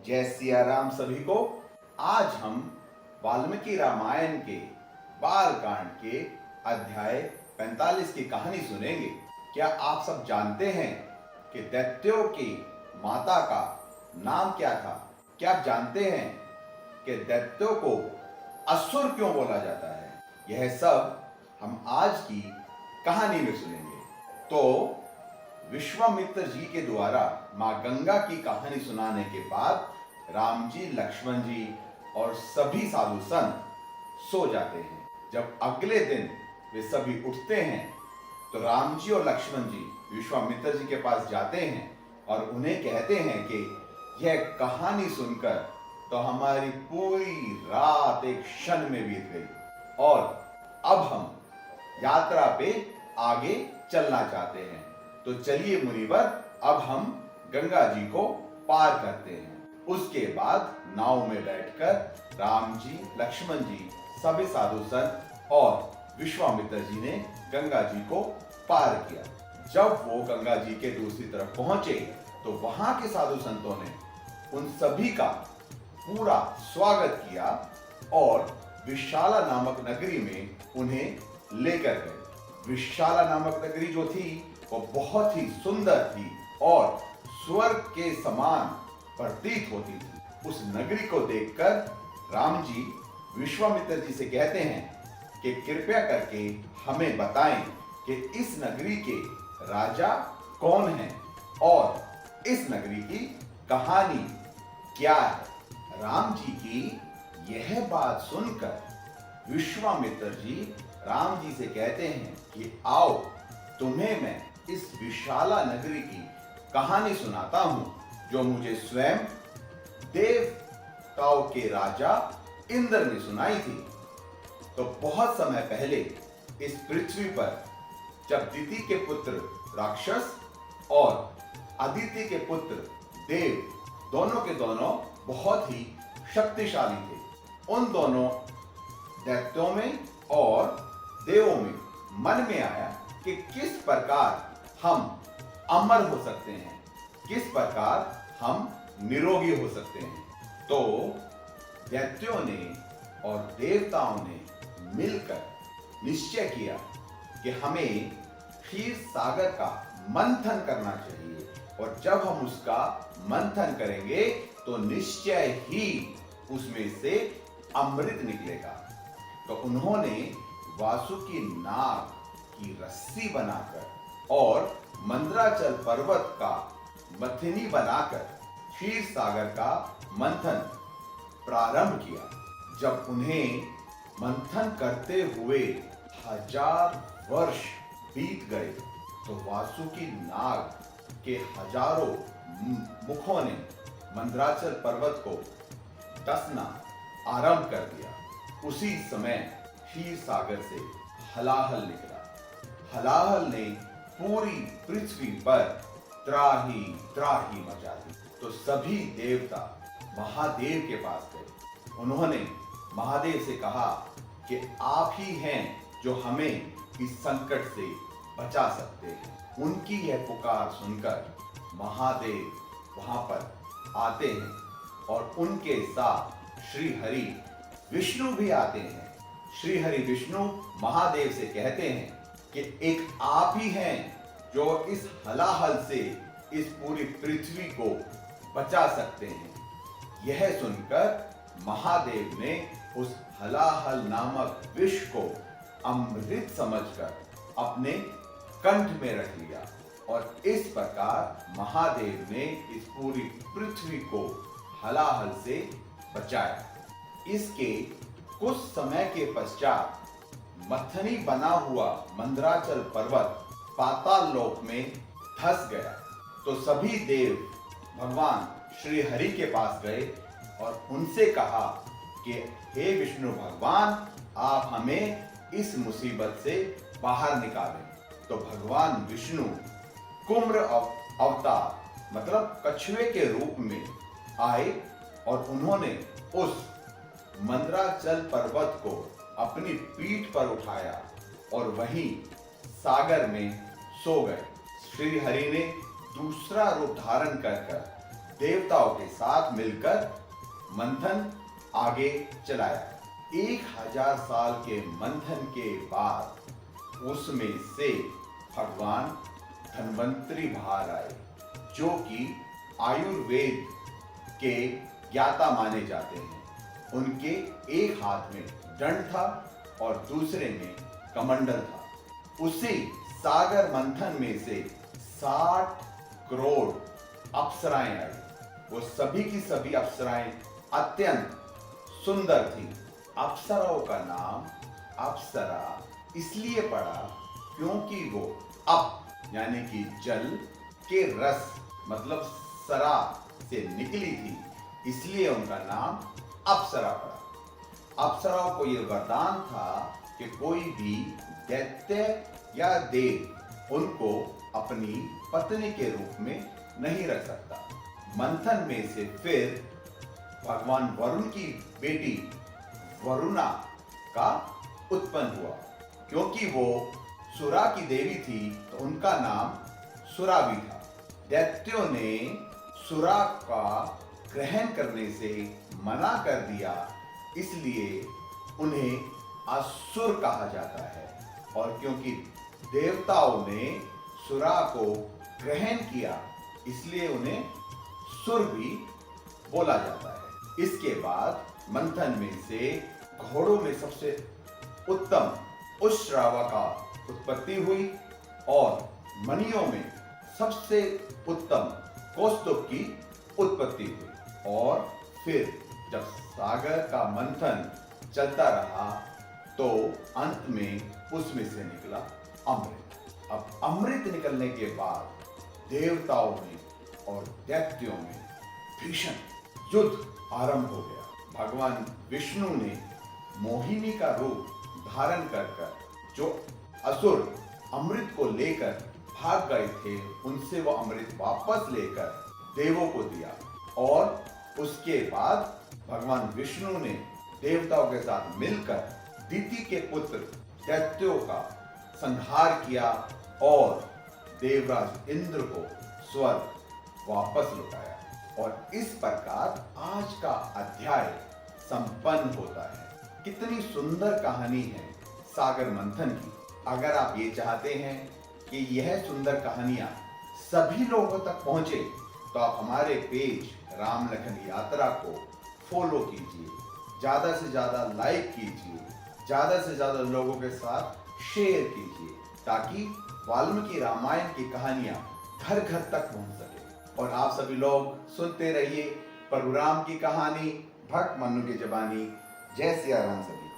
जय सिया राम सभी को। आज हम वाल्मीकि रामायण के बालकांड के अध्याय 45 की कहानी सुनेंगे। क्या आप सब जानते हैं कि दैत्यों की माता का नाम क्या था? क्या आप जानते हैं कि दैत्यों को असुर क्यों बोला जाता है? यह सब हम आज की कहानी में सुनेंगे। तो विश्वामित्र जी के द्वारा मां गंगा की कहानी सुनाने के बाद राम जी, लक्ष्मण जी और सभी साधु संत सो जाते हैं। जब अगले दिन वे सभी उठते हैं तो राम जी और लक्ष्मण जी विश्वामित्र जी के पास जाते हैं और उन्हें कहते हैं कि यह कहानी सुनकर तो हमारी पूरी रात एक क्षण में बीत गई और अब हम यात्रा पे आगे चलना चाहते हैं। तो चलिए मुनिवर, अब हम गंगा जी को पार करते हैं। उसके बाद नाव में बैठकर राम जी, लक्ष्मण जी, सभी साधु संत और विश्वामित्र जी ने गंगा जी को पार किया। जब वो गंगा जी के दूसरी तरफ पहुंचे तो वहां के साधु संतों ने उन सभी का पूरा स्वागत किया और विशाला नामक नगरी में उन्हें लेकर गए। विशाला नामक नगरी जो थी वो बहुत ही सुंदर थी और स्वर्ग के समान प्रतीत होती थी। उस नगरी को देखकर राम जी विश्वामित्र जी से कहते हैं कि कृपया करके हमें बताएं कि इस नगरी के राजा कौन हैं और इस नगरी की कहानी क्या है। राम जी की यह बात सुनकर विश्वामित्र जी राम जी से कहते हैं कि आओ, तुम्हें मैं इस विशाला नगरी की कहानी सुनाता हूं जो मुझे स्वयं देवताओं के राजा इंद्र ने सुनाई थी। तो बहुत समय पहले इस पृथ्वी पर जब दिति के पुत्र राक्षस और अदिति के पुत्र देव दोनों के दोनों बहुत ही शक्तिशाली थे, उन दोनों दैत्यों में और देवों में मन में आया कि किस प्रकार हम अमर हो सकते हैं, किस प्रकार हम निरोगी हो सकते हैं। तो दैत्यों ने और देवताओं ने मिलकर निश्चय किया कि हमें क्षीर सागर का मंथन करना चाहिए और जब हम उसका मंथन करेंगे तो निश्चय ही उसमें से अमृत निकलेगा। तो उन्होंने वासुकी नाग की रस्सी बनाकर और मंदराचल पर्वत का मथनी बनाकर क्षीर सागर का मंथन प्रारंभ किया। जब उन्हें मंथन करते हुए 1000 वर्ष बीत गए तो वासुकी नाग के हजारों मुखों ने मंदराचल पर्वत को डसना आरंभ कर दिया। उसी समय क्षीर सागर से हलाहल निकला। हलाहल ने पूरी पृथ्वी पर त्राही त्राही मचा दी। तो सभी देवता महादेव के पास गए। उन्होंने महादेव से कहा कि आप ही हैं जो हमें इस संकट से बचा सकते हैं। उनकी यह पुकार सुनकर महादेव वहां पर आते हैं और उनके साथ श्री हरि विष्णु भी आते हैं। श्री हरि विष्णु महादेव से कहते हैं कि एक आप ही हैं जो इस हलाहल से इस पूरी पृथ्वी को बचा सकते हैं। यह सुनकर महादेव ने उस हलाहल नामक विष को अमृत समझकर अपने कंठ में रख लिया और इस प्रकार महादेव ने इस पूरी पृथ्वी को हलाहल से बचाया। इसके कुछ समय के पश्चात मथनी बना हुआ मंदराचल पर्वत पाताल लोक में धंस गया। तो सभी देव भगवान श्री हरि के पास गए और उनसे कहा कि हे विष्णु भगवान, आप हमें इस मुसीबत से बाहर निकालें। तो भगवान विष्णु कुम्र अवतार मतलब कछुए के रूप में आए और उन्होंने उस मंदराचल पर्वत को अपनी पीठ पर उठाया और वहीं सागर में सो गए। श्री हरि ने दूसरा रूप धारण कर देवताओं के साथ मिलकर मंथन आगे चलाया। 1000 साल के मंथन के बाद उसमें से भगवान धन्वंतरी बाहर आए, जो कि आयुर्वेद के ज्ञाता माने जाते हैं। उनके एक हाथ में दंड था और दूसरे में कमंडल था। उसी सागर मंथन में से 60 करोड़ अप्सराएं आई। वो सभी की सभी अप्सराएं अत्यंत सुंदर थी। अप्सराओं का नाम अप्सरा इसलिए पड़ा क्योंकि वो अप यानी कि जल के रस मतलब सरा से निकली थी, इसलिए उनका नाम अप्सरा पड़ा। अप्सराओं को यह वरदान था कि कोई भी दैत्य या देव उनको अपनी पत्नी के रूप में नहीं रख सकता। मंथन में से फिर भगवान वरुण की बेटी वरुणा का उत्पन्न हुआ। क्योंकि वो सुरा की देवी थी तो उनका नाम सुरा भी था। दैत्यों ने सुरा का ग्रहण करने से मना कर दिया, इसलिए उन्हें असुर कहा जाता है। और क्योंकि देवताओं ने सुरा को ग्रहण किया, इसलिए उन्हें सुर भी बोला जाता है। इसके बाद मंथन में से घोड़ों में सबसे उत्तम उश्रावा का उत्पत्ति हुई और मणियों में सबसे उत्तम कौस्तुभ की उत्पत्ति हुई। और फिर जब सागर का मंथन चलता रहा तो अंत में उसमें से निकला अमृत। अब अमृत निकलने के बाद देवताओं में और दैत्यों में भीषण युद्ध आरंभ हो गया। भगवान विष्णु ने मोहिनी का रूप धारण कर जो असुर अमृत को लेकर भाग गए थे, उनसे वो अमृत वापस लेकर देवों को दिया। और उसके बाद भगवान विष्णु ने देवताओं के साथ मिलकर दिति के पुत्र दैत्यों का संहार किया और देवराज इंद्र को स्वर्ग वापस लौटाया। और इस प्रकार आज का अध्याय संपन्न होता है। कितनी सुंदर कहानी है सागर मंथन की। अगर आप ये चाहते हैं कि यह सुंदर कहानियां सभी लोगों तक पहुंचे तो आप हमारे पेज राम लखन यात्रा को फॉलो कीजिए, ज्यादा से ज्यादा लाइक कीजिए, ज्यादा से ज्यादा लोगों के साथ शेयर कीजिए, ताकि वाल्मीकि रामायण की कहानियां घर घर तक पहुंच सके। और आप सभी लोग सुनते रहिए प्रभु राम की कहानी भक्त मन्नू की जबानी। जय सिया राम सभी।